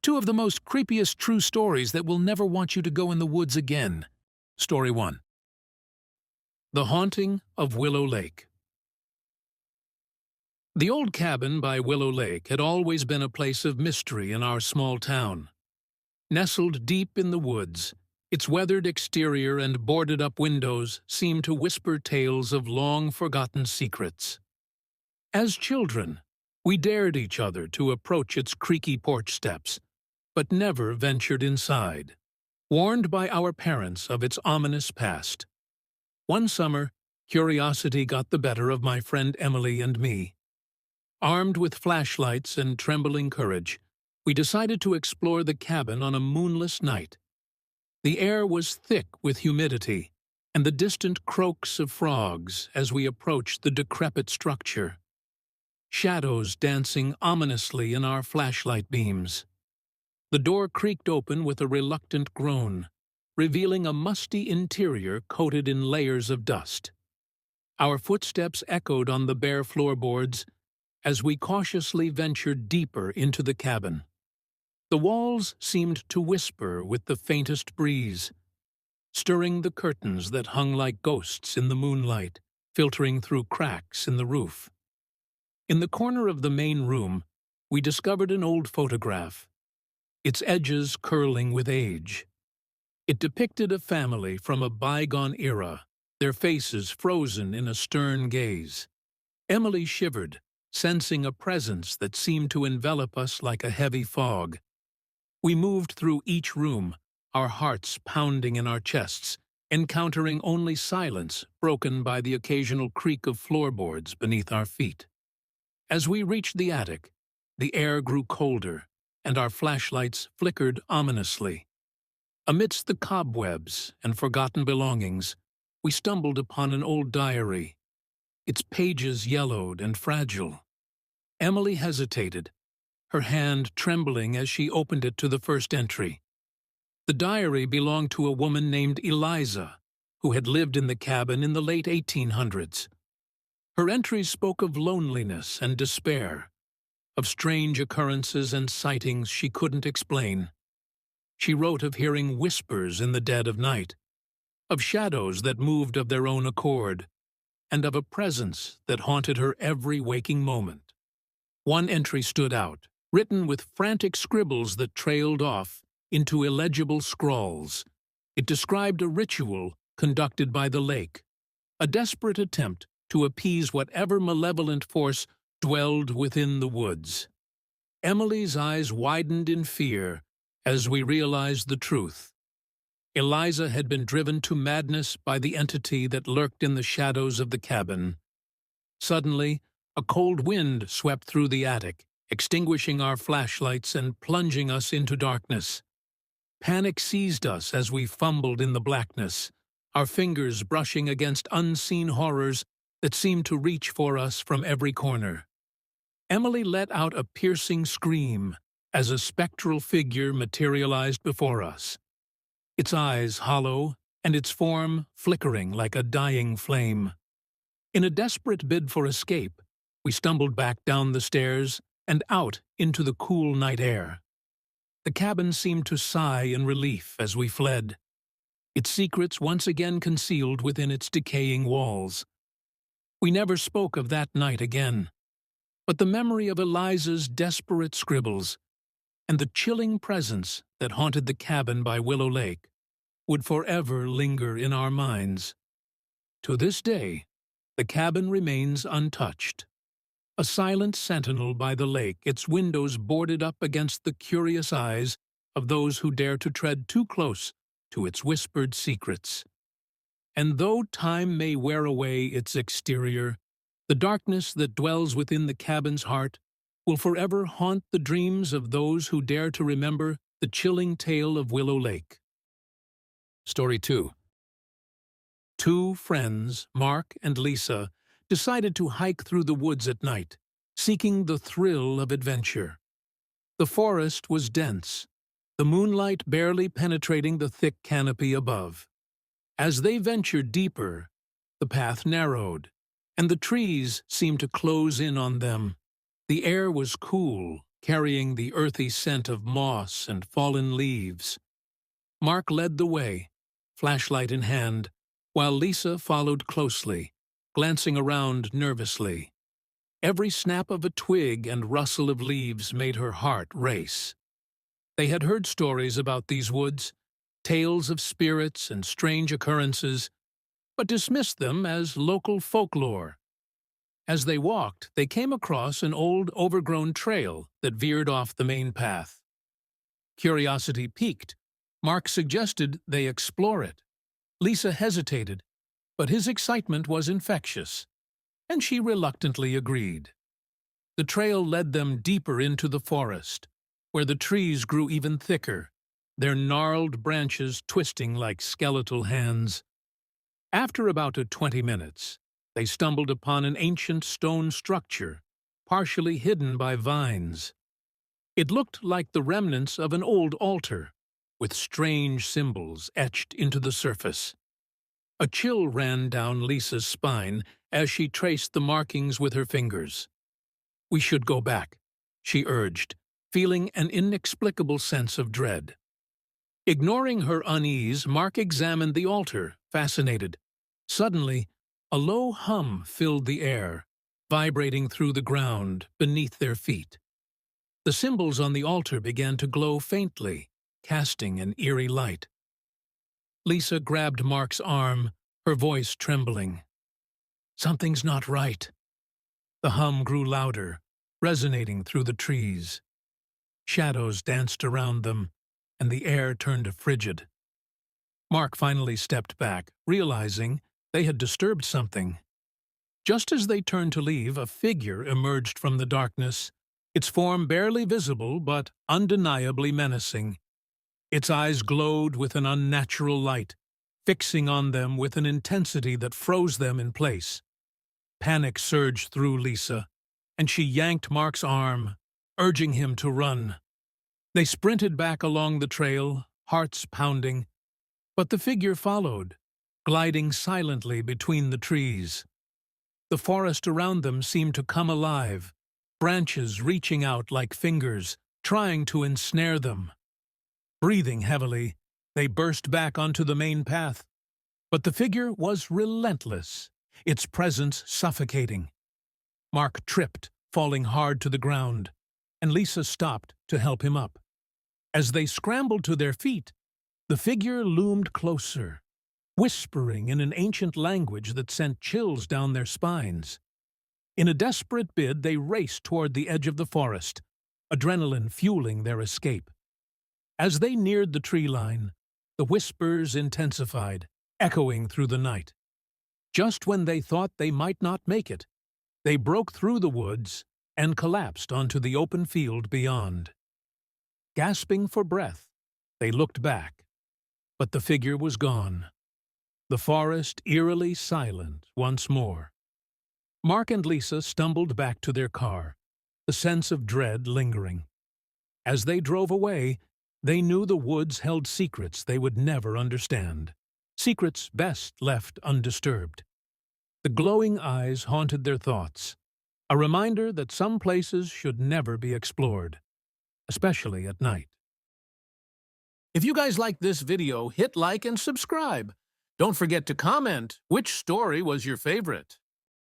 Two of the most creepiest true stories that will never want you to go in the woods again. Story 1. The Haunting of Willow Lake. The old cabin by Willow Lake had always been a place of mystery in our small town. Nestled deep in the woods, its weathered exterior and boarded-up windows seemed to whisper tales of long-forgotten secrets. As children, we dared each other to approach its creaky porch steps, but never ventured inside, warned by our parents of its ominous past. One summer, curiosity got the better of my friend Emily and me. Armed with flashlights and trembling courage, we decided to explore the cabin on a moonless night. The air was thick with humidity and the distant croaks of frogs as we approached the decrepit structure, shadows dancing ominously in our flashlight beams. The door creaked open with a reluctant groan, revealing a musty interior coated in layers of dust. Our footsteps echoed on the bare floorboards as we cautiously ventured deeper into the cabin. The walls seemed to whisper with the faintest breeze, stirring the curtains that hung like ghosts in the moonlight, filtering through cracks in the roof. In the corner of the main room, we discovered an old photograph, its edges curling with age. It depicted a family from a bygone era, their faces frozen in a stern gaze. Emily shivered, sensing a presence that seemed to envelop us like a heavy fog. We moved through each room, our hearts pounding in our chests, encountering only silence broken by the occasional creak of floorboards beneath our feet. As we reached the attic, the air grew colder, and our flashlights flickered ominously. Amidst the cobwebs and forgotten belongings, we stumbled upon an old diary, its pages yellowed and fragile. Emily hesitated, her hand trembling as she opened it to the first entry. The diary belonged to a woman named Eliza, who had lived in the cabin in the late 1800s. Her entries spoke of loneliness and despair, of strange occurrences and sightings she couldn't explain. She wrote of hearing whispers in the dead of night, of shadows that moved of their own accord, and of a presence that haunted her every waking moment. One entry stood out, written with frantic scribbles that trailed off into illegible scrawls. It described a ritual conducted by the lake, a desperate attempt to appease whatever malevolent force dwelled within the woods. Emily's eyes widened in fear as we realized the truth. Eliza had been driven to madness by the entity that lurked in the shadows of the cabin. Suddenly, a cold wind swept through the attic, extinguishing our flashlights and plunging us into darkness. Panic seized us as we fumbled in the blackness, our fingers brushing against unseen horrors that seemed to reach for us from every corner. Emily let out a piercing scream as a spectral figure materialized before us, its eyes hollow and its form flickering like a dying flame. In a desperate bid for escape, we stumbled back down the stairs and out into the cool night air. The cabin seemed to sigh in relief as we fled, its secrets once again concealed within its decaying walls. We never spoke of that night again, but the memory of Eliza's desperate scribbles and the chilling presence that haunted the cabin by Willow Lake would forever linger in our minds. To this day, the cabin remains untouched. A silent sentinel by the lake, its windows boarded up against the curious eyes of those who dare to tread too close to its whispered secrets. And though time may wear away its exterior, the darkness that dwells within the cabin's heart will forever haunt the dreams of those who dare to remember the chilling tale of Willow Lake. Story 2. Two friends, Mark and Lisa, decided to hike through the woods at night, seeking the thrill of adventure. The forest was dense, the moonlight barely penetrating the thick canopy above. As they ventured deeper, the path narrowed, and the trees seemed to close in on them. The air was cool, carrying the earthy scent of moss and fallen leaves. Mark led the way, flashlight in hand, while Lisa followed closely, glancing around nervously. Every snap of a twig and rustle of leaves made her heart race. They had heard stories about these woods, tales of spirits and strange occurrences, but dismissed them as local folklore. As they walked, they came across an old, overgrown trail that veered off the main path. Curiosity piqued. Mark suggested they explore it. Lisa hesitated, but his excitement was infectious, and she reluctantly agreed. The trail led them deeper into the forest, where the trees grew even thicker, their gnarled branches twisting like skeletal hands. After about 20 minutes, they stumbled upon an ancient stone structure, partially hidden by vines. It looked like the remnants of an old altar, with strange symbols etched into the surface. A chill ran down Lisa's spine as she traced the markings with her fingers. "We should go back," she urged, feeling an inexplicable sense of dread. Ignoring her unease, Mark examined the altar, fascinated. Suddenly, a low hum filled the air, vibrating through the ground beneath their feet. The symbols on the altar began to glow faintly, casting an eerie light. Lisa grabbed Mark's arm, her voice trembling. "Something's not right." The hum grew louder, resonating through the trees. Shadows danced around them, and the air turned frigid. Mark finally stepped back, realizing they had disturbed something. Just as they turned to leave, a figure emerged from the darkness, its form barely visible but undeniably menacing. Its eyes glowed with an unnatural light, fixing on them with an intensity that froze them in place. Panic surged through Lisa, and she yanked Mark's arm, urging him to run. They sprinted back along the trail, hearts pounding, but the figure followed, gliding silently between the trees. The forest around them seemed to come alive, branches reaching out like fingers, trying to ensnare them. Breathing heavily, they burst back onto the main path. But the figure was relentless, its presence suffocating. Mark tripped, falling hard to the ground, and Lisa stopped to help him up. As they scrambled to their feet, the figure loomed closer, whispering in an ancient language that sent chills down their spines. In a desperate bid, they raced toward the edge of the forest, adrenaline fueling their escape. As they neared the tree line, the whispers intensified, echoing through the night. Just when they thought they might not make it, they broke through the woods and collapsed onto the open field beyond. Gasping for breath, they looked back, but the figure was gone. The forest eerily silent once more. Mark and Lisa stumbled back to their car, the sense of dread lingering. As they drove away, they knew the woods held secrets they would never understand, secrets best left undisturbed. The glowing eyes haunted their thoughts, a reminder that some places should never be explored, especially at night. If you guys liked this video, hit like and subscribe. Don't forget to comment which story was your favorite.